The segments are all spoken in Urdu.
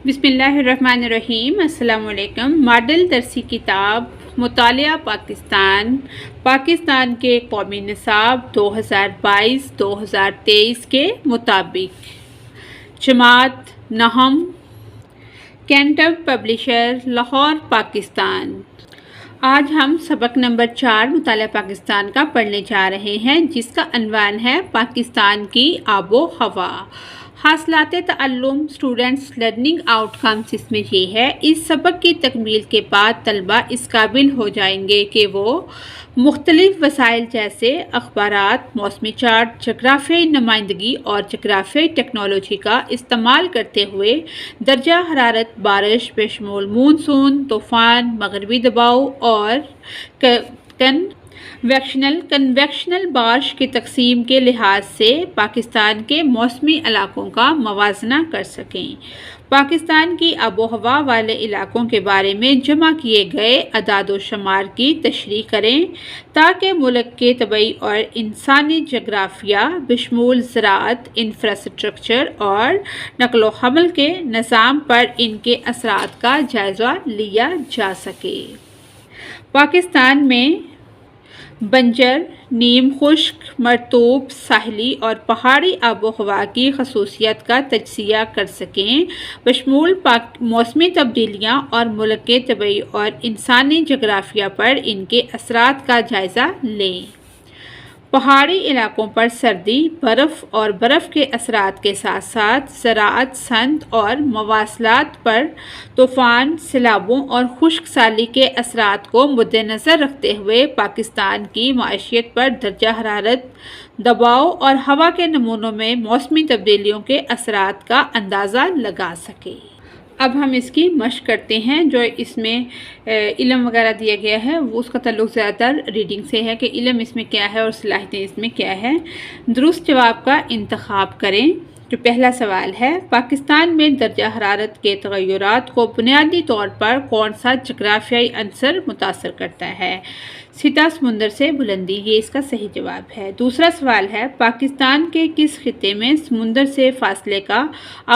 بسم اللہ الرحمن الرحیم۔ السلام علیکم۔ ماڈل درسی کتاب مطالعہ پاکستان کے قومی نصاب 2022-2023 کے مطابق جماعت نہم، کینٹب پبلشر، لاہور، پاکستان۔ آج ہم سبق نمبر 4 مطالعہ پاکستان کا پڑھنے جا رہے ہیں، جس کا عنوان ہے پاکستان کی آب و ہوا۔ حاصلات تعلم، اسٹوڈنٹس لرننگ آؤٹ کمز اس میں یہ ہے۔ اس سبق کی تکمیل کے بعد طلبہ اس قابل ہو جائیں گے کہ وہ مختلف وسائل جیسے اخبارات، موسمی چارٹ، جغرافیائی نمائندگی اور جغرافیائی ٹیکنالوجی کا استعمال کرتے ہوئے درجہ حرارت، بارش بشمول مونسون، طوفان، مغربی دباؤ اور کنویکشنل بارش کی تقسیم کے لحاظ سے پاکستان کے موسمی علاقوں کا موازنہ کر سکیں۔ پاکستان کی آب و ہوا والے علاقوں کے بارے میں جمع کیے گئے اعداد و شمار کی تشریح کریں تاکہ ملک کے طبعی اور انسانی جغرافیہ بشمول زراعت، انفراسٹرکچر اور نقل و حمل کے نظام پر ان کے اثرات کا جائزہ لیا جا سکے۔ پاکستان میں بنجر، نیم خشک، مرطوب، ساحلی اور پہاڑی آب و ہوا کی خصوصیات کا تجزیہ کر سکیں، بشمول موسمی تبدیلیاں اور ملک کے طبعی اور انسانی جغرافیہ پر ان کے اثرات کا جائزہ لیں۔ پہاڑی علاقوں پر سردی، برف اور برف کے اثرات کے ساتھ ساتھ زراعت، صنعت اور مواصلات پر طوفان، سیلابوں اور خشک سالی کے اثرات کو مد نظر رکھتے ہوئے پاکستان کی معیشت پر درجہ حرارت، دباؤ اور ہوا کے نمونوں میں موسمی تبدیلیوں کے اثرات کا اندازہ لگا سکے۔ اب ہم اس کی مشق کرتے ہیں۔ جو اس میں علم وغیرہ دیا گیا ہے وہ اس کا تعلق زیادہ تر ریڈنگ سے ہے کہ علم اس میں کیا ہے اور صلاحیتیں اس میں کیا ہے۔ درست جواب کا انتخاب کریں۔ جو پہلا سوال ہے، پاکستان میں درجہ حرارت کے تغیرات کو بنیادی طور پر کون سا جغرافیائی عنصر متاثر کرتا ہے؟ سطح سمندر سے بلندی، یہ اس کا صحیح جواب ہے۔ دوسرا سوال ہے، پاکستان کے کس خطے میں سمندر سے فاصلے کا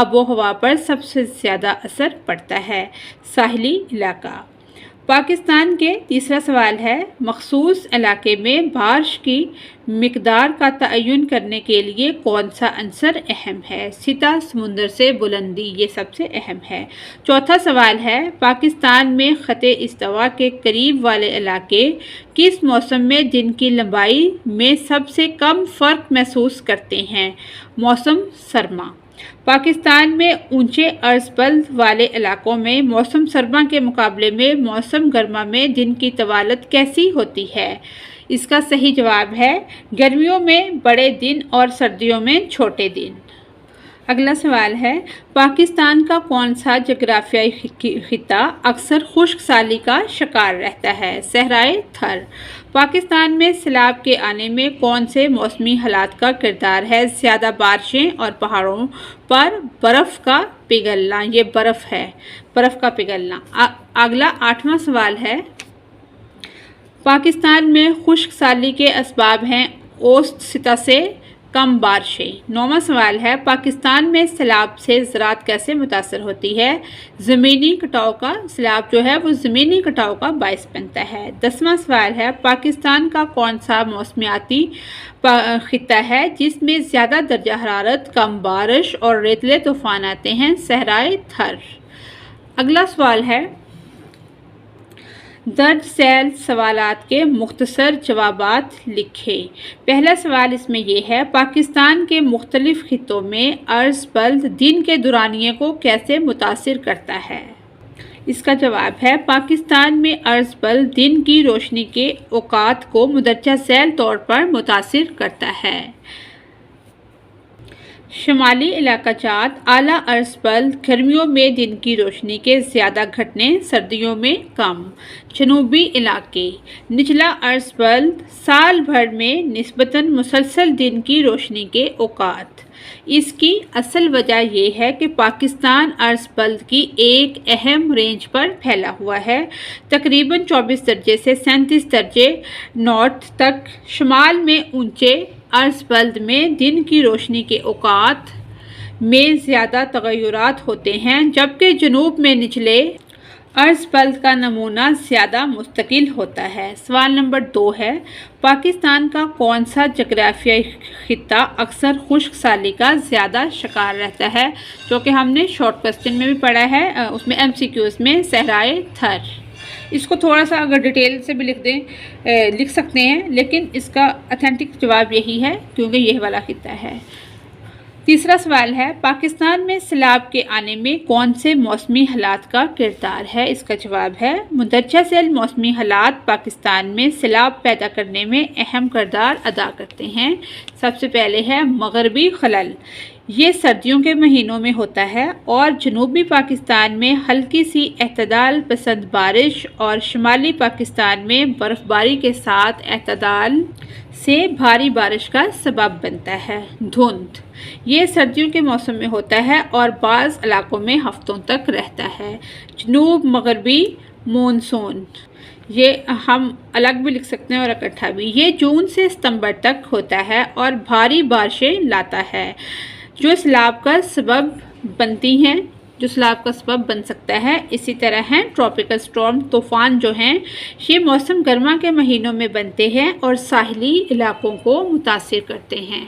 آب و ہوا پر سب سے زیادہ اثر پڑتا ہے؟ ساحلی علاقہ۔ پاکستان کے تیسرا سوال ہے، مخصوص علاقے میں بارش کی مقدار کا تعین کرنے کے لیے کون سا عنصر اہم ہے؟ سطح سمندر سے بلندی، یہ سب سے اہم ہے۔ چوتھا سوال ہے، پاکستان میں خط استوا کے قریب والے علاقے کس موسم میں دن کی لمبائی میں سب سے کم فرق محسوس کرتے ہیں؟ موسم سرما۔ پاکستان میں اونچے عرض بلد والے علاقوں میں موسم سرما کے مقابلے میں موسم گرما میں دن کی طوالت کیسی ہوتی ہے؟ اس کا صحیح جواب ہے گرمیوں میں بڑے دن اور سردیوں میں چھوٹے دن۔ اگلا سوال ہے، پاکستان کا کون سا جغرافیائی خطہ اکثر خشک سالی کا شکار رہتا ہے؟ صحرائے تھر۔ پاکستان میں سیلاب کے آنے میں کون سے موسمی حالات کا کردار ہے؟ زیادہ بارشیں اور پہاڑوں پر برف کا پگھلنا، یہ برف کا پگھلنا۔ اگلا 8واں سوال ہے، پاکستان میں خشک سالی کے اسباب ہیں اوسط سطح سے کم بارشیں۔ 9واں سوال ہے، پاکستان میں سیلاب سے زراعت کیسے متاثر ہوتی ہے؟ زمینی کٹاؤ کا، سیلاب جو ہے وہ زمینی کٹاؤ کا باعث بنتا ہے۔ 10واں سوال ہے، پاکستان کا کون سا موسمیاتی خطہ ہے جس میں زیادہ درجہ حرارت، کم بارش اور ریتلے طوفان آتے ہیں؟ صحرائے تھر۔ اگلا سوال ہے، درج ذیل سوالات کے مختصر جوابات لکھیں۔ پہلا سوال اس میں یہ ہے، پاکستان کے مختلف خطوں میں عرض بلد دن کے دورانیے کو کیسے متاثر کرتا ہے؟ اس کا جواب ہے، پاکستان میں عرض بلد دن کی روشنی کے اوقات کو مندرجہ ذیل طور پر متاثر کرتا ہے۔ شمالی علاقہ جات، اعلیٰ عرض بلد گرمیوں میں دن کی روشنی کے زیادہ گھٹنے، سردیوں میں کم۔ جنوبی علاقے، نچلا عرض بلد سال بھر میں نسبتاً مسلسل دن کی روشنی کے اوقات۔ اس کی اصل وجہ یہ ہے کہ پاکستان عرض بلد کی ایک اہم رینج پر پھیلا ہوا ہے، تقریباً 24 درجے سے 37 درجے نارتھ تک۔ شمال میں اونچے عرض بلد میں دن کی روشنی کے اوقات میں زیادہ تغیرات ہوتے ہیں، جبکہ جنوب میں نچلے عرض بلد کا نمونہ زیادہ مستقل ہوتا ہے۔ سوال نمبر 2 ہے، پاکستان کا کون سا جغرافیائی خطہ اکثر خشک سالی کا زیادہ شکار رہتا ہے؟ جو کہ ہم نے شارٹ کوسچن میں بھی پڑھا ہے، اس میں MCQs میں صحرائے تھر۔ اس کو تھوڑا سا اگر ڈیٹیل سے بھی لکھ سکتے ہیں، لیکن اس کا اتھینٹک جواب یہی ہے کیونکہ یہ والا خطہ ہے۔ تیسرا سوال ہے، پاکستان میں سیلاب کے آنے میں کون سے موسمی حالات کا کردار ہے؟ اس کا جواب ہے مندرجہ ذیل موسمی حالات پاکستان میں سیلاب پیدا کرنے میں اہم کردار ادا کرتے ہیں۔ سب سے پہلے ہے مغربی خلل۔ یہ سردیوں کے مہینوں میں ہوتا ہے اور جنوبی پاکستان میں ہلکی سی اعتدال پسند بارش اور شمالی پاکستان میں برف باری کے ساتھ اعتدال سے بھاری بارش کا سبب بنتا ہے۔ دھند، یہ سردیوں کے موسم میں ہوتا ہے اور بعض علاقوں میں ہفتوں تک رہتا ہے۔ جنوب مغربی مونسون، یہ ہم الگ بھی لکھ سکتے ہیں اور اکٹھا بھی۔ یہ جون سے ستمبر تک ہوتا ہے اور بھاری بارشیں لاتا ہے جو سیلاب کا سبب بن سکتا ہے۔ اسی طرح ہیں ٹراپیکل سٹارم، طوفان جو ہیں یہ موسم گرما کے مہینوں میں بنتے ہیں اور ساحلی علاقوں کو متاثر کرتے ہیں۔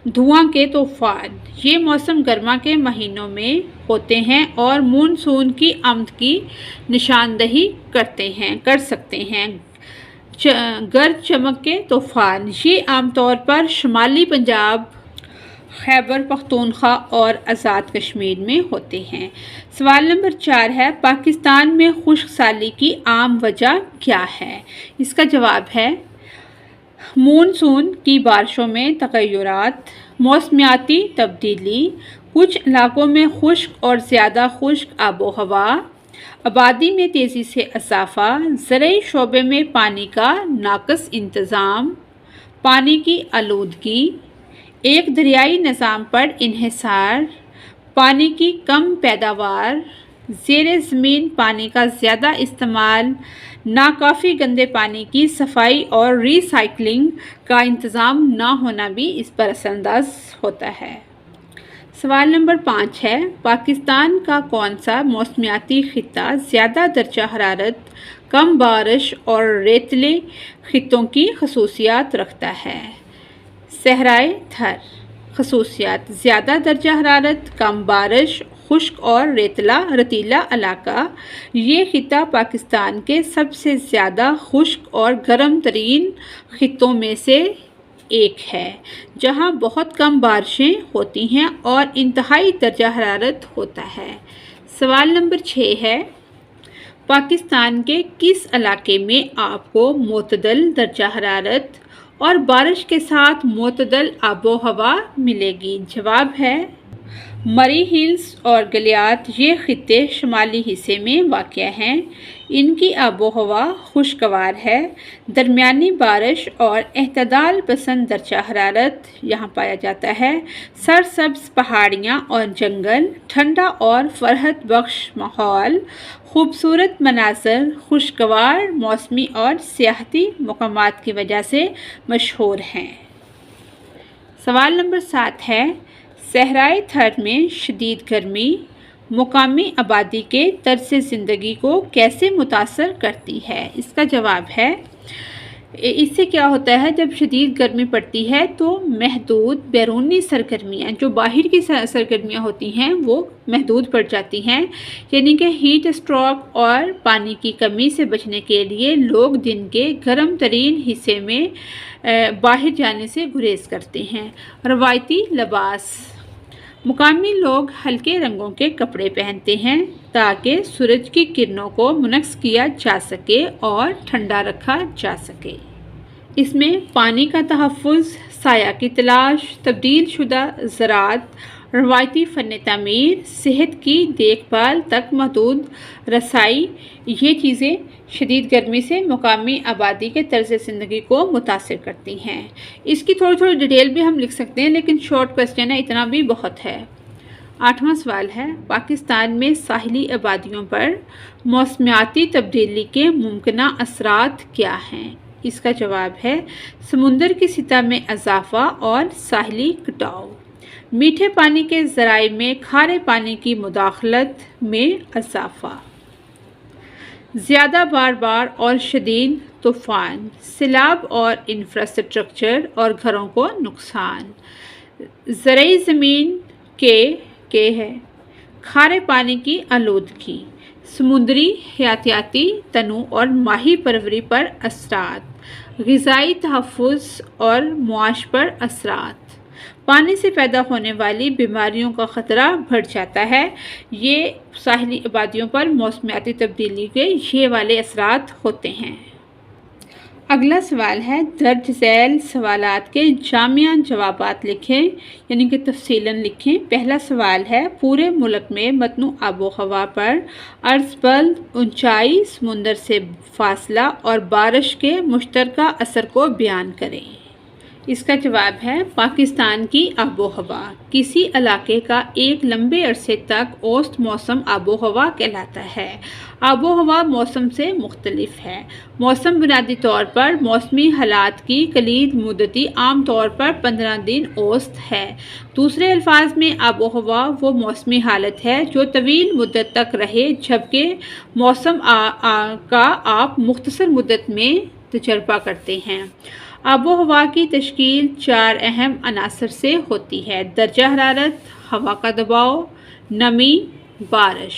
دھواں کے طوفان، یہ موسم گرما کے مہینوں میں ہوتے ہیں اور مونسون کی آمد کی نشاندہی کر سکتے ہیں۔ گرج چمک کے طوفان، یہ عام طور پر شمالی پنجاب، خیبر پختونخوا اور آزاد کشمیر میں ہوتے ہیں۔ سوال نمبر 4 ہے، پاکستان میں خشک سالی کی عام وجہ کیا ہے؟ اس کا جواب ہے مونسون کی بارشوں میں تغیرات، موسمیاتی تبدیلی، کچھ علاقوں میں خشک اور زیادہ خشک آب و ہوا، آبادی میں تیزی سے اضافہ، زرعی شعبے میں پانی کا ناقص انتظام، پانی کی آلودگی، ایک دریائی نظام پر انحصار، پانی کی کم پیداوار، زیر زمین پانی کا زیادہ استعمال، ناکافی گندے پانی کی صفائی اور ری سائیکلنگ کا انتظام نہ ہونا بھی اس پر اثر انداز ہوتا ہے۔ سوال نمبر 5 ہے، پاکستان کا کون سا موسمیاتی خطہ زیادہ درجہ حرارت، کم بارش اور ریتلے خطوں کی خصوصیات رکھتا ہے؟ صحرائے تھر۔ خصوصیات: زیادہ درجہ حرارت، کم بارش، خشک اور رتیلا علاقہ۔ یہ خطہ پاکستان کے سب سے زیادہ خشک اور گرم ترین خطوں میں سے ایک ہے، جہاں بہت کم بارشیں ہوتی ہیں اور انتہائی درجہ حرارت ہوتا ہے۔ سوال نمبر 6 ہے، پاکستان کے کس علاقے میں آپ کو معتدل درجہ حرارت اور بارش کے ساتھ معتدل آب و ہوا ملے گی؟ جواب ہے مری ہلز اور گلیات۔ یہ خطے شمالی حصے میں واقع ہیں۔ ان کی آب و ہوا خوشگوار ہے۔ درمیانی بارش اور اعتدال پسند درجہ حرارت یہاں پایا جاتا ہے۔ سرسبز پہاڑیاں اور جنگل، ٹھنڈا اور فرحت بخش ماحول، خوبصورت مناظر، خوشگوار موسمی اور سیاحتی مقامات کی وجہ سے مشہور ہیں۔ سوال نمبر 7 ہے، صحرائے تھر میں شدید گرمی مقامی آبادی کے طرز زندگی کو کیسے متاثر کرتی ہے؟ اس کا جواب ہے، اس سے کیا ہوتا ہے، جب شدید گرمی پڑتی ہے تو محدود بیرونی سرگرمیاں، جو باہر کی سرگرمیاں ہوتی ہیں وہ محدود پڑ جاتی ہیں، یعنی کہ ہیٹ اسٹروک اور پانی کی کمی سے بچنے کے لیے لوگ دن کے گرم ترین حصے میں باہر جانے سے گریز کرتے ہیں۔ روایتی لباس، مقامی لوگ ہلکے رنگوں کے کپڑے پہنتے ہیں تاکہ سورج کی کرنوں کو منعکس کیا جا سکے اور ٹھنڈا رکھا جا سکے۔ اس میں پانی کا تحفظ، سایہ کی تلاش، تبدیل شدہ زراعت، روایتی فن تعمیر، صحت کی دیکھ بھال تک محدود رسائی، یہ چیزیں شدید گرمی سے مقامی آبادی کے طرز زندگی کو متاثر کرتی ہیں۔ اس کی تھوڑی ڈیٹیل بھی ہم لکھ سکتے ہیں، لیکن شارٹ کوسچن ہے، اتنا بھی بہت ہے۔ 8واں سوال ہے، پاکستان میں ساحلی آبادیوں پر موسمیاتی تبدیلی کے ممکنہ اثرات کیا ہیں؟ اس کا جواب ہے، سمندر کی سطح میں اضافہ اور ساحلی کٹاؤ۔ میٹھے پانی کے ذرائع میں کھارے پانی کی مداخلت میں اضافہ، زیادہ بار اور شدید طوفان، سیلاب اور انفراسٹرکچر اور گھروں کو نقصان، زرعی زمین کے ہے، کھارے پانی کی آلودگی، سمندری حیاتیاتی تنوع اور ماہی پروری پر اثرات، غذائی تحفظ اور معاش پر اثرات، پانی سے پیدا ہونے والی بیماریوں کا خطرہ بڑھ جاتا ہے۔ یہ ساحلی آبادیوں پر موسمیاتی تبدیلی کے یہ والے اثرات ہوتے ہیں۔ اگلا سوال ہے، درج ذیل سوالات کے جامع جوابات لکھیں، یعنی کہ تفصیلاً لکھیں۔ پہلا سوال ہے، پورے ملک میں متنوع آب و ہوا پر عرض بلد، اونچائی، سمندر سے فاصلہ اور بارش کے مشترکہ اثر کو بیان کریں۔ اس کا جواب ہے، پاکستان کی آب و ہوا کسی علاقے کا ایک لمبے عرصے تک اوسط موسم آب و ہوا کہلاتا ہے۔ آب و ہوا موسم سے مختلف ہے۔ موسم بنیادی طور پر موسمی حالات کی کلید مدتی عام طور پر 15 دن اوسط ہے۔ دوسرے الفاظ میں آب و ہوا وہ موسمی حالت ہے جو طویل مدت تک رہے، جبکہ موسم کا آپ مختصر مدت میں تجربہ کرتے ہیں۔ آب و ہوا کی تشکیل 4 اہم عناصر سے ہوتی ہے: درجہ حرارت، ہوا کا دباؤ، نمی، بارش۔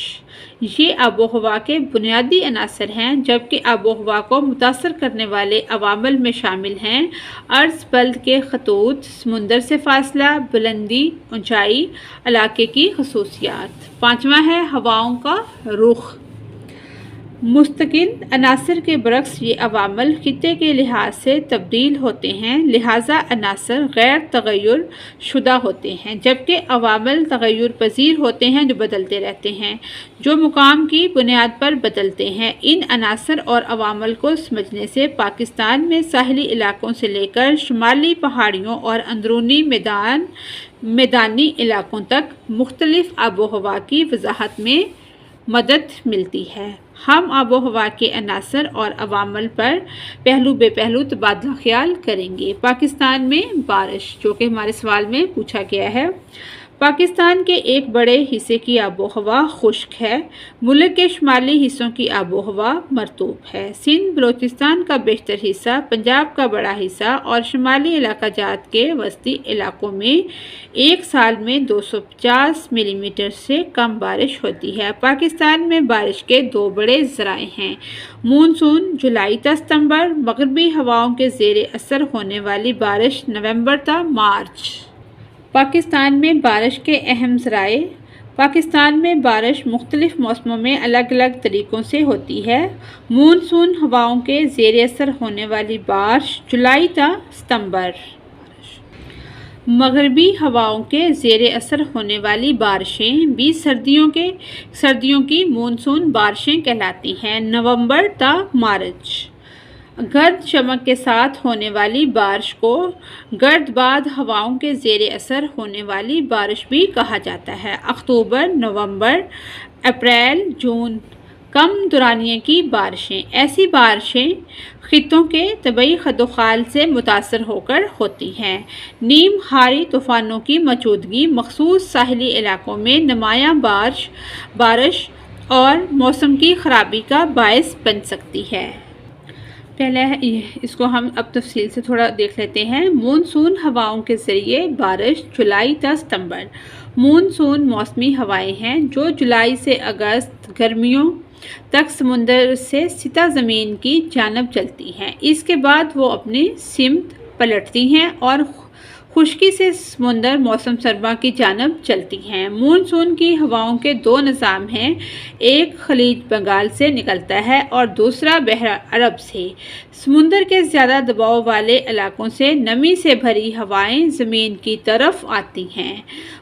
یہ آب و ہوا کے بنیادی عناصر ہیں، جبکہ آب و ہوا کو متاثر کرنے والے عوامل میں شامل ہیں عرض بلد کے خطوط، سمندر سے فاصلہ، بلندی، اونچائی، علاقے کی خصوصیات۔ پانچواں ہے، ہواؤں کا رخ۔ مستقل عناصر کے برعکس یہ عوامل خطے کے لحاظ سے تبدیل ہوتے ہیں، لہٰذا عناصر غیر تغیر شدہ ہوتے ہیں، جبکہ عوامل تغیر پذیر ہوتے ہیں جو بدلتے رہتے ہیں، جو مقام کی بنیاد پر بدلتے ہیں۔ ان عناصر اور عوامل کو سمجھنے سے پاکستان میں ساحلی علاقوں سے لے کر شمالی پہاڑیوں اور اندرونی میدانی علاقوں تک مختلف آب و ہوا کی وضاحت میں مدد ملتی ہے۔ ہم آب و ہوا کے عناصر اور عوامل پر پہلو بے پہلو تبادلہ خیال کریں گے۔ پاکستان میں بارش، جو کہ ہمارے سوال میں پوچھا گیا ہے۔ پاکستان کے ایک بڑے حصے کی آب و ہوا خشک ہے۔ ملک کے شمالی حصوں کی آب و ہوا مرطوب ہے۔ سندھ، بلوچستان کا بیشتر حصہ، پنجاب کا بڑا حصہ اور شمالی علاقہ جات کے وسطی علاقوں میں ایک سال میں 250 ملی میٹر سے کم بارش ہوتی ہے۔ پاکستان میں بارش کے 2 بڑے ذرائع ہیں: مونسون جولائی تا ستمبر، مغربی ہواؤں کے زیر اثر ہونے والی بارش نومبر تا مارچ۔ پاکستان میں بارش کے اہم ذرائع۔ پاکستان میں بارش مختلف موسموں میں الگ الگ طریقوں سے ہوتی ہے۔ مونسون ہواؤں کے زیر اثر ہونے والی بارش جولائی تا ستمبر۔ مغربی ہواؤں کے زیر اثر ہونے والی بارشیں بھی سردیوں کی مونسون بارشیں کہلاتی ہیں، نومبر تا مارچ۔ گرد چمک کے ساتھ ہونے والی بارش کو گرد باد ہواؤں کے زیر اثر ہونے والی بارش بھی کہا جاتا ہے۔ اکتوبر، نومبر، اپریل، جون۔ کم دورانیے کی بارشیں۔ ایسی بارشیں خطوں کے طبعی خد و خال سے متاثر ہو کر ہوتی ہیں۔ نیم خاری طوفانوں کی موجودگی مخصوص ساحلی علاقوں میں نمایاں بارش اور موسم کی خرابی کا باعث بن سکتی ہے۔ پہلے اس کو ہم اب تفصیل سے تھوڑا دیکھ لیتے ہیں۔ مونسون ہواؤں کے ذریعے بارش جولائی تا ستمبر۔ مونسون موسمی ہوائیں ہیں جو جولائی سے اگست گرمیوں تک سمندر سے سطح زمین کی جانب چلتی ہیں۔ اس کے بعد وہ اپنی سمت پلٹتی ہیں اور خشکی سے سمندر موسم سرما کی جانب چلتی ہیں۔ مونسون کی ہواؤں کے 2 نظام ہیں، ایک خلیج بنگال سے نکلتا ہے اور دوسرا بحر عرب سے۔ سمندر کے زیادہ دباؤ والے علاقوں سے نمی سے بھری ہوائیں زمین کی طرف آتی ہیں۔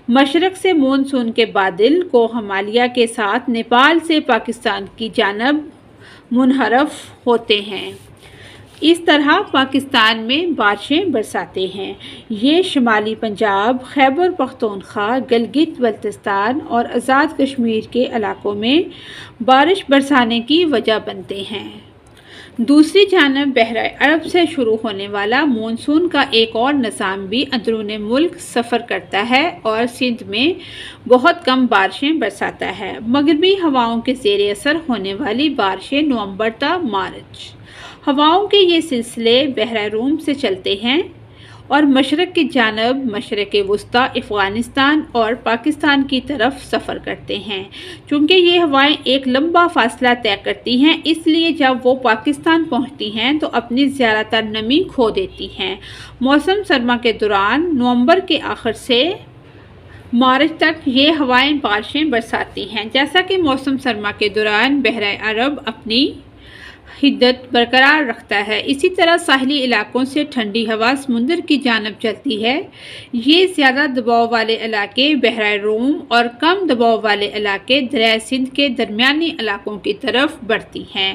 مشرق سے مونسون کے بادل کو ہمالیہ کے ساتھ نیپال سے پاکستان کی جانب منحرف ہوتے ہیں۔ اس طرح پاکستان میں بارشیں برساتے ہیں۔ یہ شمالی پنجاب، خیبر پختونخوا، گلگت بلتستان اور آزاد کشمیر کے علاقوں میں بارش برسانے کی وجہ بنتے ہیں۔ دوسری جانب بحرۂ عرب سے شروع ہونے والا مونسون کا ایک اور نظام بھی اندرون ملک سفر کرتا ہے اور سندھ میں بہت کم بارشیں برساتا ہے۔ مغربی ہواؤں کے زیر اثر ہونے والی بارشیں نومبر تا مارچ۔ ہواؤں کے یہ سلسلے بحیرہ روم سے چلتے ہیں اور مشرق کی جانب مشرق وسطیٰ افغانستان اور پاکستان کی طرف سفر کرتے ہیں۔ چونکہ یہ ہوائیں ایک لمبا فاصلہ طے کرتی ہیں، اس لیے جب وہ پاکستان پہنچتی ہیں تو اپنی زیادہ تر نمی کھو دیتی ہیں۔ موسم سرما کے دوران نومبر کے آخر سے مارچ تک یہ ہوائیں بارشیں برساتی ہیں۔ جیسا کہ موسم سرما کے دوران بحیرہ عرب اپنی حدت برقرار رکھتا ہے، اسی طرح ساحلی علاقوں سے ٹھنڈی ہوا سمندر کی جانب چلتی ہے۔ یہ زیادہ دباؤ والے علاقے بحیرہ روم اور کم دباؤ والے علاقے دریائے سندھ کے درمیانی علاقوں کی طرف بڑھتی ہیں۔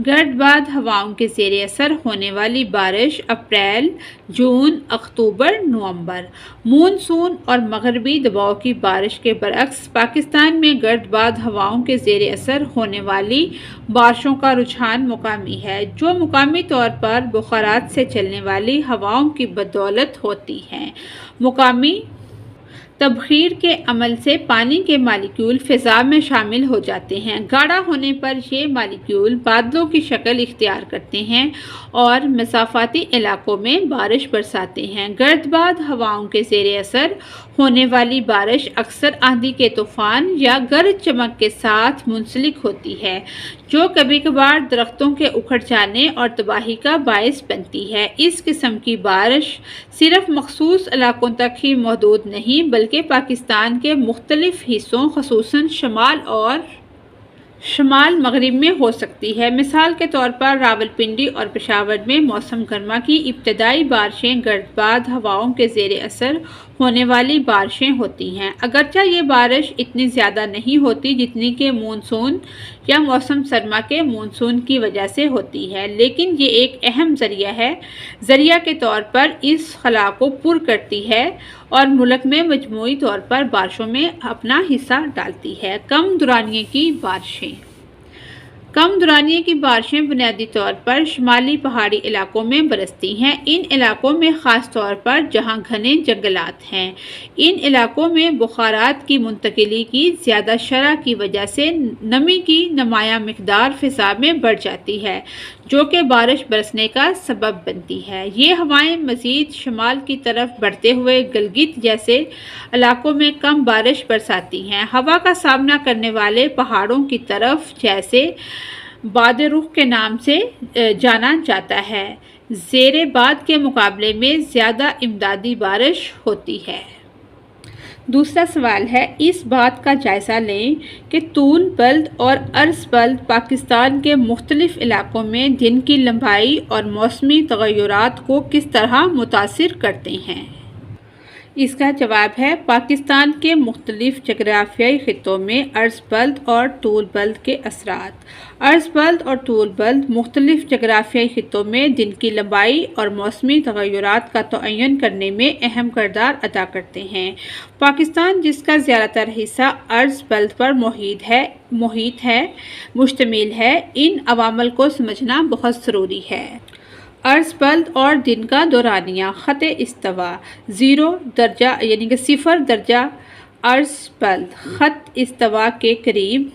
گرد باد ہواؤں کے زیر اثر ہونے والی بارش اپریل، جون، اکتوبر، نومبر۔ مونسون اور مغربی دباؤ کی بارش کے برعکس پاکستان میں گرد باد ہواؤں کے زیر اثر ہونے والی بارشوں کا رجحان مقامی ہے، جو مقامی طور پر بخارات سے چلنے والی ہواؤں کی بدولت ہوتی ہیں۔ مقامی تبخیر کے عمل سے پانی کے مالیکیول فضا میں شامل ہو جاتے ہیں۔ گاڑھا ہونے پر یہ مالیکیول بادلوں کی شکل اختیار کرتے ہیں اور مسافاتی علاقوں میں بارش برساتے ہیں۔ گرد باد ہواؤں کے زیر اثر ہونے والی بارش اکثر آندھی کے طوفان یا گرج چمک کے ساتھ منسلک ہوتی ہے، جو کبھی کبھار درختوں کے اکھڑ جانے اور تباہی کا باعث بنتی ہے۔ اس قسم کی بارش صرف مخصوص علاقوں تک ہی محدود نہیں بلکہ پاکستان کے مختلف حصوں خصوصاً شمال اور شمال مغرب میں ہو سکتی ہے۔ مثال کے طور پر راولپنڈی اور پشاور میں موسم گرما کی ابتدائی بارشیں گرد باد ہواؤں کے زیر اثر ہونے والی بارشیں ہوتی ہیں۔ اگرچہ یہ بارش اتنی زیادہ نہیں ہوتی جتنی کہ مونسون یا موسم سرما کے مونسون کی وجہ سے ہوتی ہے، لیکن یہ ایک اہم ذریعہ کے طور پر اس خلا کو پر کرتی ہے اور ملک میں مجموعی طور پر بارشوں میں اپنا حصہ ڈالتی ہے۔ کم دورانیے کی بارشیں بنیادی طور پر شمالی پہاڑی علاقوں میں برستی ہیں۔ ان علاقوں میں خاص طور پر جہاں گھنے جنگلات ہیں۔ ان علاقوں میں بخارات کی منتقلی کی زیادہ شرح کی وجہ سے نمی کی نمایاں مقدار فضا میں بڑھ جاتی ہے، جو کہ بارش برسنے کا سبب بنتی ہے۔ یہ ہوائیں مزید شمال کی طرف بڑھتے ہوئے گلگت جیسے علاقوں میں کم بارش برساتی ہیں۔ ہوا کا سامنا کرنے والے پہاڑوں کی طرف جیسے باد رخ کے نام سے جانا جاتا ہے، زیر باد کے مقابلے میں زیادہ امدادی بارش ہوتی ہے۔ دوسرا سوال ہے، اس بات کا جائزہ لیں کہ طول بلد اور عرض بلد پاکستان کے مختلف علاقوں میں دن کی لمبائی اور موسمی تغیرات کو کس طرح متاثر کرتے ہیں۔ اس کا جواب ہے، پاکستان کے مختلف جغرافیائی خطوں میں عرض بلد اور طول بلد کے اثرات۔ عرض بلد اور طول بلد مختلف جغرافیائی خطوں میں دن کی لمبائی اور موسمی تغیرات کا تعین کرنے میں اہم کردار ادا کرتے ہیں۔ پاکستان، جس کا زیادہ تر حصہ عرض بلد پر مشتمل ہے، ان عوامل کو سمجھنا بہت ضروری ہے۔ عرض بلد اور دن کا دورانیہ۔ خط استوا 0 درجہ عرض بلد خط استوا کے قریب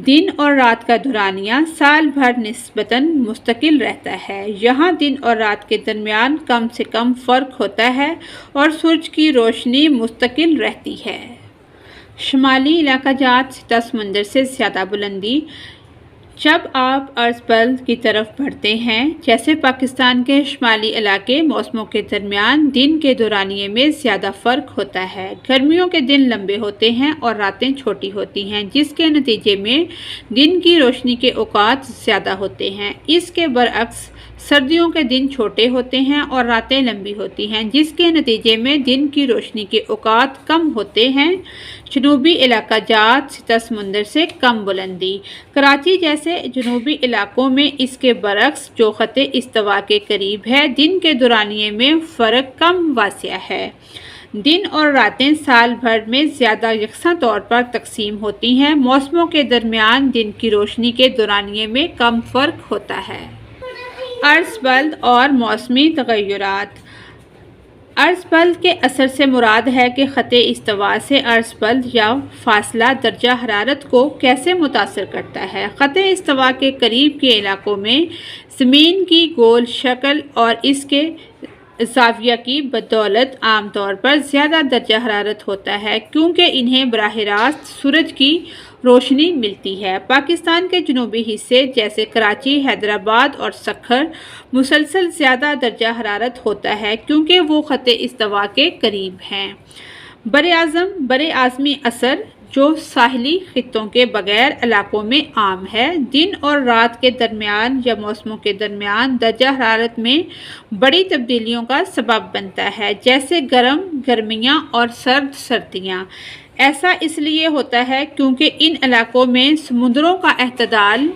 دن اور رات کا دورانیہ سال بھر نسبتاً مستقل رہتا ہے۔ یہاں دن اور رات کے درمیان کم سے کم فرق ہوتا ہے اور سورج کی روشنی مستقل رہتی ہے۔ شمالی علاقہ جات سطح سمندر سے زیادہ بلندی۔ جب آپ عرض بلد کی طرف بڑھتے ہیں، جیسے پاکستان کے شمالی علاقے، موسموں کے درمیان دن کے دورانیے میں زیادہ فرق ہوتا ہے۔ گرمیوں کے دن لمبے ہوتے ہیں اور راتیں چھوٹی ہوتی ہیں، جس کے نتیجے میں دن کی روشنی کے اوقات زیادہ ہوتے ہیں۔ اس کے برعکس سردیوں کے دن چھوٹے ہوتے ہیں اور راتیں لمبی ہوتی ہیں، جس کے نتیجے میں دن کی روشنی کے اوقات کم ہوتے ہیں۔ جنوبی علاقہ جات سطح سمندر سے کم بلندی۔ کراچی جیسے جنوبی علاقوں میں اس کے برعکس، جو خط استوا کے قریب ہے، دن کے دورانیے میں فرق کم واضح ہے۔ دن اور راتیں سال بھر میں زیادہ یکساں طور پر تقسیم ہوتی ہیں۔ موسموں کے درمیان دن کی روشنی کے دورانیے میں کم فرق ہوتا ہے۔ عرض بلد اور موسمی تغیرات۔ عرض بلد کے اثر سے مراد ہے کہ خط استوا سے عرض بلد یا فاصلہ درجہ حرارت کو کیسے متاثر کرتا ہے۔ خط استوا کے قریب کے علاقوں میں زمین کی گول شکل اور اس کے زاویہ کی بدولت عام طور پر زیادہ درجہ حرارت ہوتا ہے کیونکہ انہیں براہ راست سورج کی روشنی ملتی ہے۔ پاکستان کے جنوبی حصے جیسے کراچی، حیدرآباد اور سکھر مسلسل زیادہ درجہ حرارت ہوتا ہے کیونکہ وہ خط استوا کے قریب ہیں۔ براعظمی اثر جو ساحلی خطوں کے بغیر علاقوں میں عام ہے، دن اور رات کے درمیان یا موسموں کے درمیان درجہ حرارت میں بڑی تبدیلیوں کا سبب بنتا ہے، جیسے گرم گرمیاں اور سرد سردیاں۔ ایسا اس لیے ہوتا ہے کیونکہ ان علاقوں میں سمندروں کا اعتدال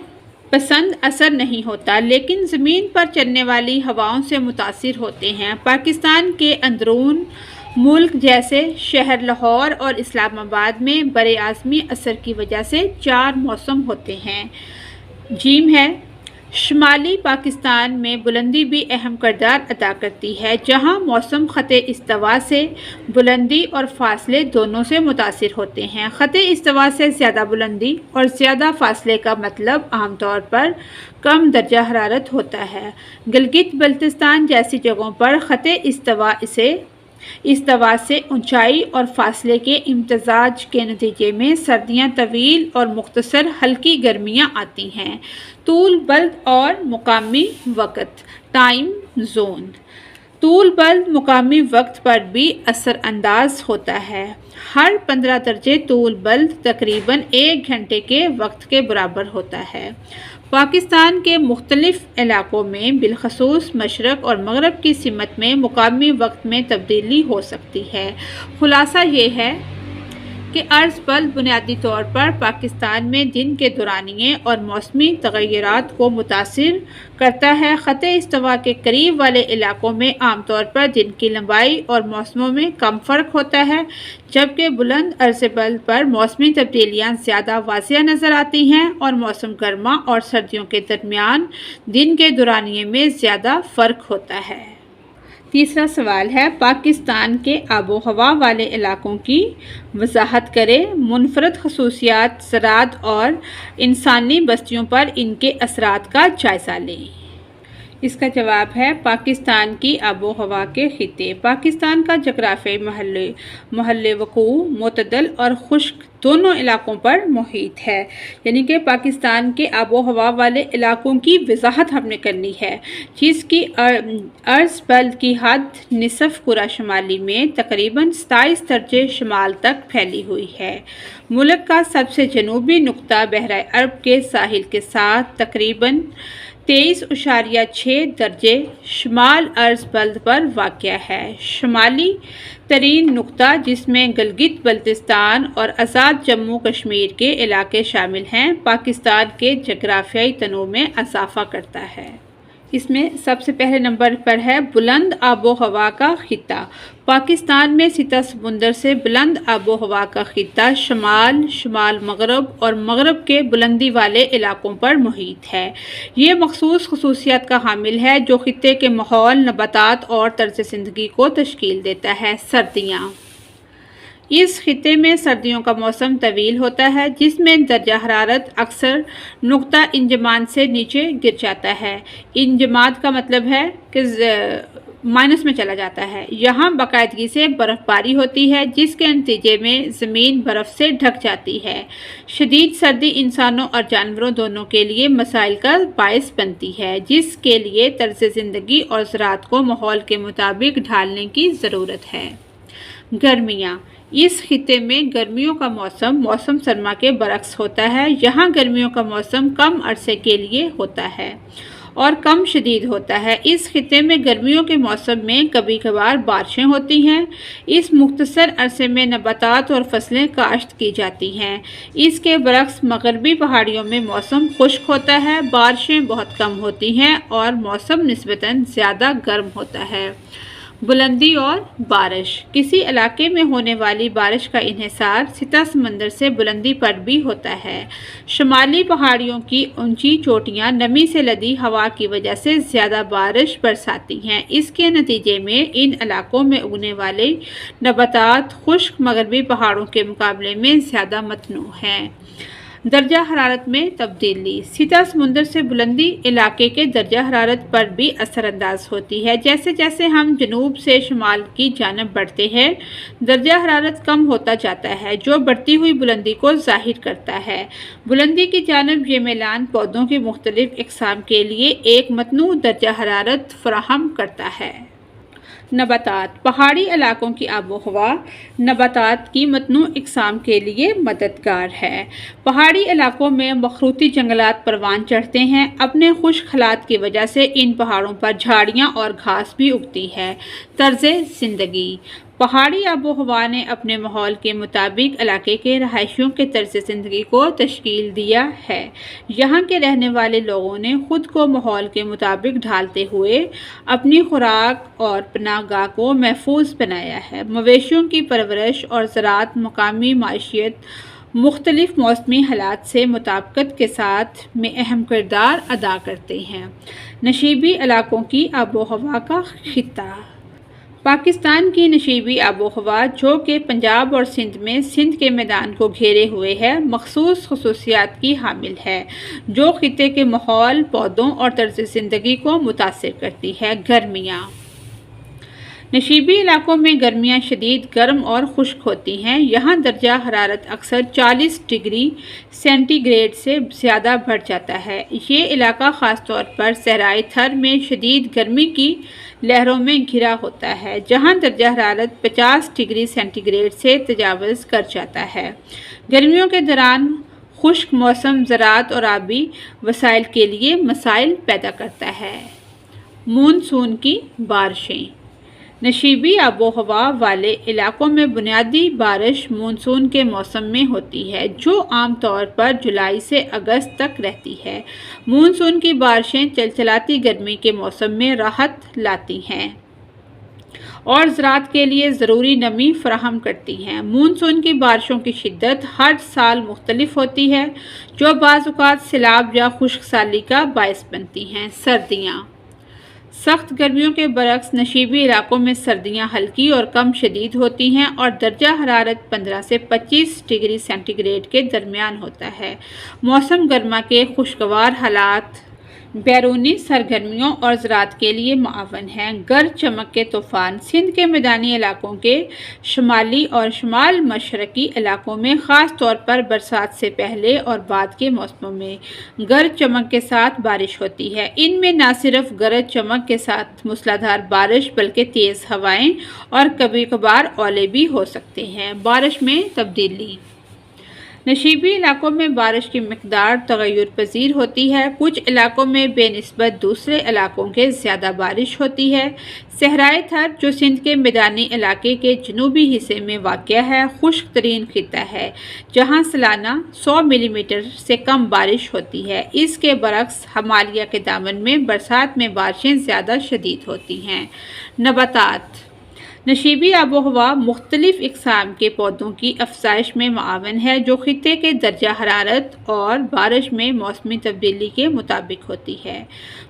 پسند اثر نہیں ہوتا، لیکن زمین پر چلنے والی ہواؤں سے متاثر ہوتے ہیں۔ پاکستان کے اندرون ملک جیسے شہر لاہور اور اسلام آباد میں براعظمی اثر کی وجہ سے 4 موسم ہوتے ہیں۔ ج ہے شمالی پاکستان میں بلندی بھی اہم کردار ادا کرتی ہے، جہاں موسم خط استوا سے بلندی اور فاصلے دونوں سے متاثر ہوتے ہیں۔ خط استوا سے زیادہ بلندی اور زیادہ فاصلے کا مطلب عام طور پر کم درجہ حرارت ہوتا ہے۔ گلگت بلتستان جیسی جگہوں پر خط استوا سے اونچائی اور فاصلے کے امتزاج کے نتیجے میں سردیاں طویل اور مختصر ہلکی گرمیاں آتی ہیں۔ طول بلد اور مقامی وقت ٹائم زون۔ طول بلد مقامی وقت پر بھی اثر انداز ہوتا ہے۔ ہر 15 درجے طول بلد تقریباً 1 گھنٹے کے وقت کے برابر ہوتا ہے۔ پاکستان کے مختلف علاقوں میں بالخصوص مشرق اور مغرب کی سمت میں مقامی وقت میں تبدیلی ہو سکتی ہے۔ خلاصہ یہ ہے کہ عرض بلد بنیادی طور پر پاکستان میں دن کے دورانیے اور موسمی تغیرات کو متاثر کرتا ہے۔ خط استوا کے قریب والے علاقوں میں عام طور پر دن کی لمبائی اور موسموں میں کم فرق ہوتا ہے، جبکہ بلند عرض بلد پر موسمی تبدیلیاں زیادہ واضح نظر آتی ہیں اور موسم گرما اور سردیوں کے درمیان دن کے دورانیے میں زیادہ فرق ہوتا ہے۔ تیسرا سوال ہے، پاکستان کے آب و ہوا والے علاقوں کی وضاحت کریں۔ منفرد خصوصیات، زراعت اور انسانی بستیوں پر ان کے اثرات کا جائزہ لیں۔ اس کا جواب ہے پاکستان کی آب و ہوا کے خطے۔ پاکستان کا جغرافیائی محل وقوع معتدل اور خشک دونوں علاقوں پر محیط ہے، یعنی کہ پاکستان کے آب و ہوا والے علاقوں کی وضاحت ہم نے کرنی ہے، جس کی عرض بلد کی حد نصف کرہ شمالی میں تقریباً 27 درجے شمال تک پھیلی ہوئی ہے۔ ملک کا سب سے جنوبی نقطہ بحیرہ عرب کے ساحل کے ساتھ تقریباً 23.6 درجے شمال عرض بلد پر واقع ہے۔ شمالی ترین نقطہ، جس میں گلگت بلتستان اور آزاد جموں کشمیر کے علاقے شامل ہیں، پاکستان کے جغرافیائی تنوع میں اضافہ کرتا ہے۔ اس میں سب سے پہلے نمبر پر ہے بلند آب و ہوا کا خطہ۔ پاکستان میں سطح سمندر سے بلند آب و ہوا کا خطہ شمال، شمال مغرب اور مغرب کے بلندی والے علاقوں پر محیط ہے۔ یہ مخصوص خصوصیات کا حامل ہے جو خطے کے ماحول، نباتات اور طرز زندگی کو تشکیل دیتا ہے۔ سردیاں۔ اس خطے میں سردیوں کا موسم طویل ہوتا ہے، جس میں درجہ حرارت اکثر نقطہ انجماد سے نیچے گر جاتا ہے۔ انجماد کا مطلب ہے کہ مائنس میں چلا جاتا ہے۔ یہاں باقاعدگی سے برف باری ہوتی ہے، جس کے نتیجے میں زمین برف سے ڈھک جاتی ہے۔ شدید سردی انسانوں اور جانوروں دونوں کے لیے مسائل کا باعث بنتی ہے، جس کے لیے طرز زندگی اور زراعت کو ماحول کے مطابق ڈھالنے کی ضرورت ہے۔ گرمیاں۔ اس خطے میں گرمیوں کا موسم سرما کے برعکس ہوتا ہے۔ یہاں گرمیوں کا موسم کم عرصے کے لیے ہوتا ہے اور کم شدید ہوتا ہے۔ اس خطے میں گرمیوں کے موسم میں کبھی کبھار بارشیں ہوتی ہیں۔ اس مختصر عرصے میں نباتات اور فصلیں کاشت کی جاتی ہیں۔ اس کے برعکس مغربی پہاڑیوں میں موسم خشک ہوتا ہے، بارشیں بہت کم ہوتی ہیں اور موسم نسبتاً زیادہ گرم ہوتا ہے۔ بلندی اور بارش۔ کسی علاقے میں ہونے والی بارش کا انحصار سطح سمندر سے بلندی پر بھی ہوتا ہے۔ شمالی پہاڑیوں کی اونچی چوٹیاں نمی سے لدی ہوا کی وجہ سے زیادہ بارش برساتی ہیں۔ اس کے نتیجے میں ان علاقوں میں اگنے والے نباتات خشک مغربی پہاڑوں کے مقابلے میں زیادہ متنوع ہیں۔ درجہ حرارت میں تبدیلی۔ سطح سمندر سے بلندی علاقے کے درجہ حرارت پر بھی اثر انداز ہوتی ہے۔ جیسے جیسے ہم جنوب سے شمال کی جانب بڑھتے ہیں، درجہ حرارت کم ہوتا جاتا ہے، جو بڑھتی ہوئی بلندی کو ظاہر کرتا ہے۔ بلندی کی جانب یہ میلان پودوں کی مختلف اقسام کے لیے ایک متنوع درجہ حرارت فراہم کرتا ہے۔ نباتات۔ پہاڑی علاقوں کی آب و ہوا نباتات کی متنوع اقسام کے لیے مددگار ہے۔ پہاڑی علاقوں میں مخروطی جنگلات پروان چڑھتے ہیں۔ اپنے خشک حالات کی وجہ سے ان پہاڑوں پر جھاڑیاں اور گھاس بھی اگتی ہے۔ طرز زندگی۔ پہاڑی آب و ہوا نے اپنے ماحول کے مطابق علاقے کے رہائشیوں کے طرز زندگی کو تشکیل دیا ہے۔ یہاں کے رہنے والے لوگوں نے خود کو ماحول کے مطابق ڈھالتے ہوئے اپنی خوراک اور پناہ گاہ کو محفوظ بنایا ہے۔ مویشیوں کی پرورش اور زراعت مقامی معیشت مختلف موسمی حالات سے مطابقت کے ساتھ میں اہم کردار ادا کرتے ہیں۔ نشیبی علاقوں کی آب و ہوا کا خطہ۔ پاکستان کی نشیبی آب و ہوا، جو کہ پنجاب اور سندھ میں سندھ کے میدان کو گھیرے ہوئے ہے، مخصوص خصوصیات کی حامل ہے، جو خطے کے ماحول، پودوں اور طرز زندگی کو متاثر کرتی ہے۔ گرمیاں۔ نشیبی علاقوں میں گرمیاں شدید گرم اور خشک ہوتی ہیں۔ یہاں درجہ حرارت اکثر 40 ڈگری سینٹی گریڈ سے زیادہ بڑھ جاتا ہے۔ یہ علاقہ خاص طور پر صحرائی تھر میں شدید گرمی کی لہروں میں گھرا ہوتا ہے، جہاں درجہ حرارت 50 ڈگری سینٹی گریڈ سے تجاوز کر جاتا ہے۔ گرمیوں کے دوران خشک موسم زراعت اور آبی وسائل کے لیے مسائل پیدا کرتا ہے۔ مونسون کی بارشیں۔ نشیبی آب و ہوا والے علاقوں میں بنیادی بارش مونسون کے موسم میں ہوتی ہے، جو عام طور پر جولائی سے اگست تک رہتی ہے۔ مونسون کی بارشیں چلچلاتی گرمی کے موسم میں راحت لاتی ہیں اور زراعت کے لیے ضروری نمی فراہم کرتی ہیں۔ مونسون کی بارشوں کی شدت ہر سال مختلف ہوتی ہے، جو بعض اوقات سیلاب یا خشک سالی کا باعث بنتی ہیں۔ سردیاں۔ سخت گرمیوں کے برعکس نشیبی علاقوں میں سردیاں ہلکی اور کم شدید ہوتی ہیں اور درجہ حرارت 15 سے 25 ڈگری سینٹی گریڈ کے درمیان ہوتا ہے۔ موسم گرما کے خوشگوار حالات بیرونی سرگرمیوں اور زراعت کے لیے معاون ہیں۔ گرج چمک کے طوفان۔ سندھ کے میدانی علاقوں کے شمالی اور شمال مشرقی علاقوں میں خاص طور پر برسات سے پہلے اور بعد کے موسموں میں گرج چمک کے ساتھ بارش ہوتی ہے۔ ان میں نہ صرف گرج چمک کے ساتھ موسلادھار بارش بلکہ تیز ہوائیں اور کبھی کبھار اولے بھی ہو سکتے ہیں۔ بارش میں تبدیلی۔ نشیبی علاقوں میں بارش کی مقدار تغیر پذیر ہوتی ہے۔ کچھ علاقوں میں بے نسبت دوسرے علاقوں کے زیادہ بارش ہوتی ہے۔ صحرائی تھر، جو سندھ کے میدانی علاقے کے جنوبی حصے میں واقع ہے، خشک ترین خطہ ہے، جہاں سالانہ 100 ملی میٹر سے کم بارش ہوتی ہے۔ اس کے برعکس ہمالیہ کے دامن میں برسات میں بارشیں زیادہ شدید ہوتی ہیں۔ نباتات۔ نشیبی آب و ہوا مختلف اقسام کے پودوں کی افزائش میں معاون ہے، جو خطے کے درجہ حرارت اور بارش میں موسمی تبدیلی کے مطابق ہوتی ہے۔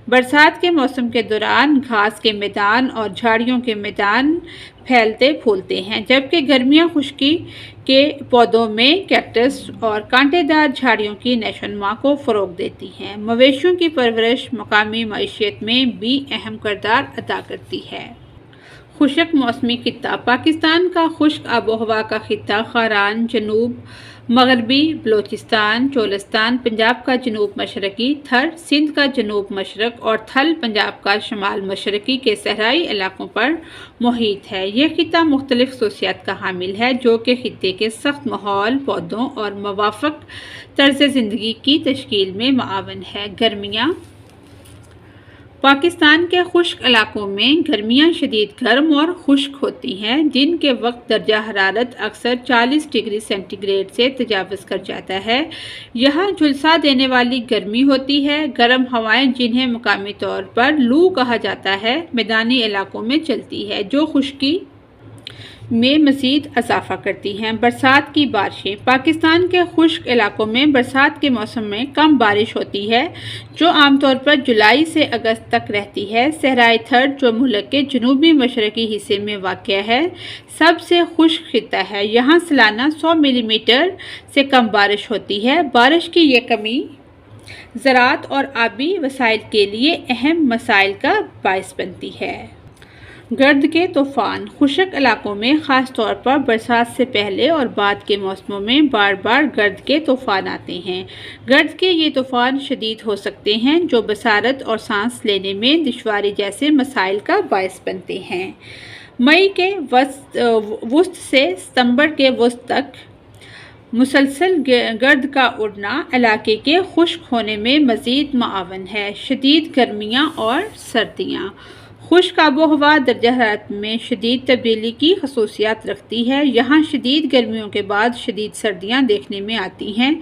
برسات کے موسم کے دوران گھاس کے میدان اور جھاڑیوں کے میدان پھیلتے پھولتے ہیں، جبکہ گرمیاں خشکی کے پودوں میں کیکٹس اور کانٹے دار جھاڑیوں کی نشو و نما کو فروغ دیتی ہیں۔ مویشیوں کی پرورش مقامی معیشت میں بھی اہم کردار ادا کرتی ہے۔ خشک موسمی خطہ۔ پاکستان کا خشک آب و ہوا کا خطہ خاران، جنوب مغربی بلوچستان، چولستان، پنجاب کا جنوب مشرقی تھر، سندھ کا جنوب مشرق اور تھل پنجاب کا شمال مشرقی کے صحرائی علاقوں پر محیط ہے۔ یہ خطہ مختلف خصوصیات کا حامل ہے، جو کہ خطے کے سخت ماحول، پودوں اور موافق طرز زندگی کی تشکیل میں معاون ہے۔ گرمیاں۔ پاکستان کے خشک علاقوں میں گرمیاں شدید گرم اور خشک ہوتی ہیں، جن کے وقت درجہ حرارت اکثر 40 ڈگری سینٹی گریڈ سے تجاوز کر جاتا ہے۔ یہاں جھلسا دینے والی گرمی ہوتی ہے۔ گرم ہوائیں، جنہیں مقامی طور پر لو کہا جاتا ہے، میدانی علاقوں میں چلتی ہے، جو خشکی میں مزید اضافہ کرتی ہیں۔ برسات کی بارشیں۔ پاکستان کے خشک علاقوں میں برسات کے موسم میں کم بارش ہوتی ہے، جو عام طور پر جولائی سے اگست تک رہتی ہے۔ صحرائی تھر، جو ملک کے جنوبی مشرقی حصے میں واقع ہے، سب سے خشک خطہ ہے۔ یہاں سالانہ 100 ملی میٹر سے کم بارش ہوتی ہے۔ بارش کی یہ کمی زراعت اور آبی وسائل کے لیے اہم مسائل کا باعث بنتی ہے۔ گرد کے طوفان۔ خشک علاقوں میں خاص طور پر برسات سے پہلے اور بعد کے موسموں میں بار بار گرد کے طوفان آتے ہیں۔ گرد کے یہ طوفان شدید ہو سکتے ہیں، جو بصارت اور سانس لینے میں دشواری جیسے مسائل کا باعث بنتے ہیں۔ مئی کے وسط سے ستمبر کے وسط تک مسلسل گرد کا اڑنا علاقے کے خشک ہونے میں مزید معاون ہے۔ شدید گرمیاں اور سردیاں۔ خشک آب و ہوا درجہ حرارت میں شدید تبدیلی کی خصوصیات رکھتی ہے۔ یہاں شدید گرمیوں کے بعد شدید سردیاں دیکھنے میں آتی ہیں۔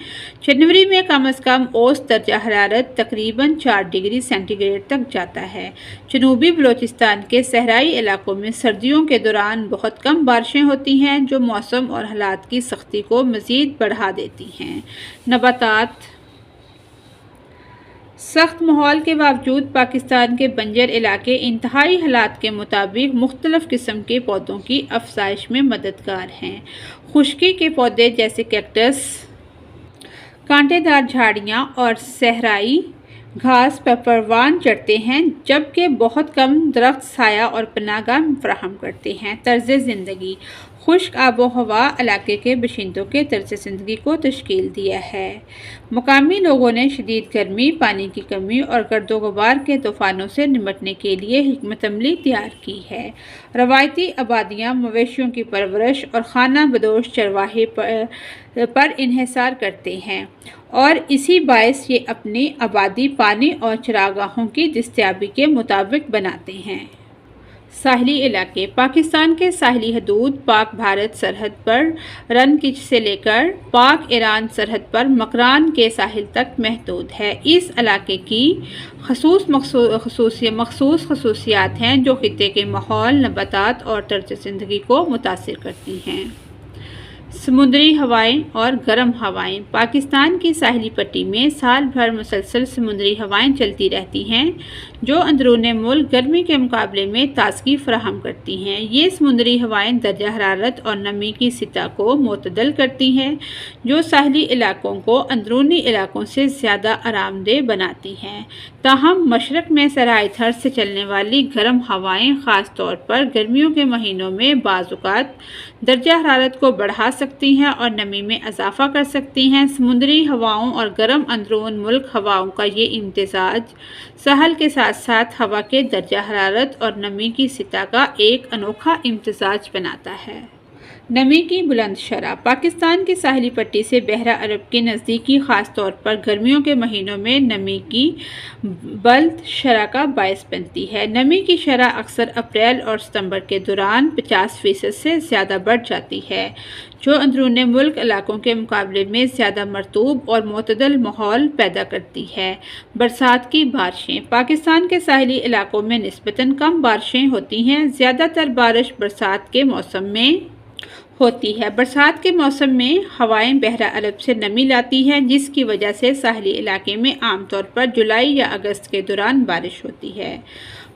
جنوری میں کم از کم اوسط درجہ حرارت تقریباً 4 ڈگری سینٹی گریڈ تک جاتا ہے۔ جنوبی بلوچستان کے صحرائی علاقوں میں سردیوں کے دوران بہت کم بارشیں ہوتی ہیں، جو موسم اور حالات کی سختی کو مزید بڑھا دیتی ہیں۔ نباتات۔ سخت ماحول کے باوجود پاکستان کے بنجر علاقے انتہائی حالات کے مطابق مختلف قسم کے پودوں کی افزائش میں مددگار ہیں۔ خشکی کے پودے جیسے کیکٹس، کانٹے دار جھاڑیاں اور صحرائی گھاس پر پروان چڑھتے ہیں، جبکہ بہت کم درخت سایہ اور پناہ گاہ فراہم کرتے ہیں۔ طرز زندگی۔ خشک آب و ہوا علاقے کے باشندوں کے طرز زندگی کو تشکیل دیا ہے۔ مقامی لوگوں نے شدید گرمی، پانی کی کمی اور گرد و غبار کے طوفانوں سے نمٹنے کے لیے حکمت عملی تیار کی ہے۔ روایتی آبادیاں مویشیوں کی پرورش اور خانہ بدوش چرواہے پر انحصار کرتے ہیں، اور اسی باعث یہ اپنی آبادی پانی اور چراگاہوں کی دستیابی کے مطابق بناتے ہیں۔ ساحلی علاقے۔ پاکستان کے ساحلی حدود پاک بھارت سرحد پر رنکچ سے لے کر پاک ایران سرحد پر مکران کے ساحل تک محدود ہے۔ اس علاقے کی مخصوص خصوصیات ہیں جو خطے کے ماحول، نباتات اور طرز زندگی کو متاثر کرتی ہیں۔ سمندری ہوائیں اور گرم ہوائیں۔ پاکستان کی ساحلی پٹی میں سال بھر مسلسل سمندری ہوائیں چلتی رہتی ہیں، جو اندرون ملک گرمی کے مقابلے میں تازگی فراہم کرتی ہیں۔ یہ سمندری ہوائیں درجہ حرارت اور نمی کی سطح کو معتدل کرتی ہیں، جو ساحلی علاقوں کو اندرونی علاقوں سے زیادہ آرام دہ بناتی ہیں۔ تاہم مشرق میں صحرائی تھر سے چلنے والی گرم ہوائیں خاص طور پر گرمیوں کے مہینوں میں بعض اوقات درجہ حرارت کو بڑھا سکتی ہیں اور نمی میں اضافہ کر سکتی ہیں۔ سمندری ہواؤں اور گرم اندرون ملک ہواؤں کا یہ امتزاج ساحل کے ساتھ ساتھ ہوا کے درجہ حرارت اور نمی کی سطح کا ایک انوکھا امتزاج بناتا ہے۔ نمی کی بلند شرح۔ پاکستان کی ساحلی پٹی سے بحیرہ عرب کے نزدیکی خاص طور پر گرمیوں کے مہینوں میں نمی کی بلند شرح کا باعث بنتی ہے۔ نمی کی شرح اکثر اپریل اور ستمبر کے دوران 50% سے زیادہ بڑھ جاتی ہے، جو اندرون ملک علاقوں کے مقابلے میں زیادہ مرطوب اور معتدل ماحول پیدا کرتی ہے۔ برسات کی بارشیں۔ پاکستان کے ساحلی علاقوں میں نسبتاً کم بارشیں ہوتی ہیں۔ زیادہ تر بارش برسات کے موسم میں ہوتی ہے۔ برسات کے موسم میں ہوائیں بحیرہ عرب سے نمی لاتی ہیں، جس کی وجہ سے ساحلی علاقے میں عام طور پر جولائی یا اگست کے دوران بارش ہوتی ہے۔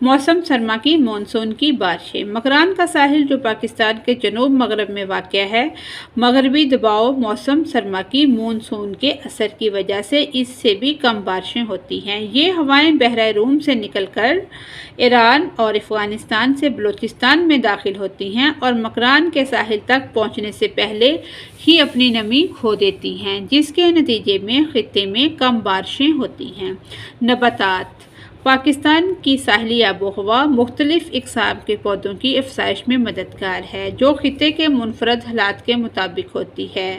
موسم سرما کی مانسون کی بارشیں۔ مکران کا ساحل، جو پاکستان کے جنوب مغرب میں واقع ہے، مغربی دباؤ موسم سرما کی مانسون کے اثر کی وجہ سے اس سے بھی کم بارشیں ہوتی ہیں۔ یہ ہوائیں بحیرہ روم سے نکل کر ایران اور افغانستان سے بلوچستان میں داخل ہوتی ہیں اور مکران کے ساحل تک پہنچنے سے پہلے ہی اپنی نمی کھو دیتی ہیں، جس کے نتیجے میں خطے میں کم بارشیں ہوتی ہیں۔ نباتات۔ پاکستان کی ساحلی آب و ہوا مختلف اقسام کے پودوں کی افزائش میں مددگار ہے، جو خطے کے منفرد حالات کے مطابق ہوتی ہے۔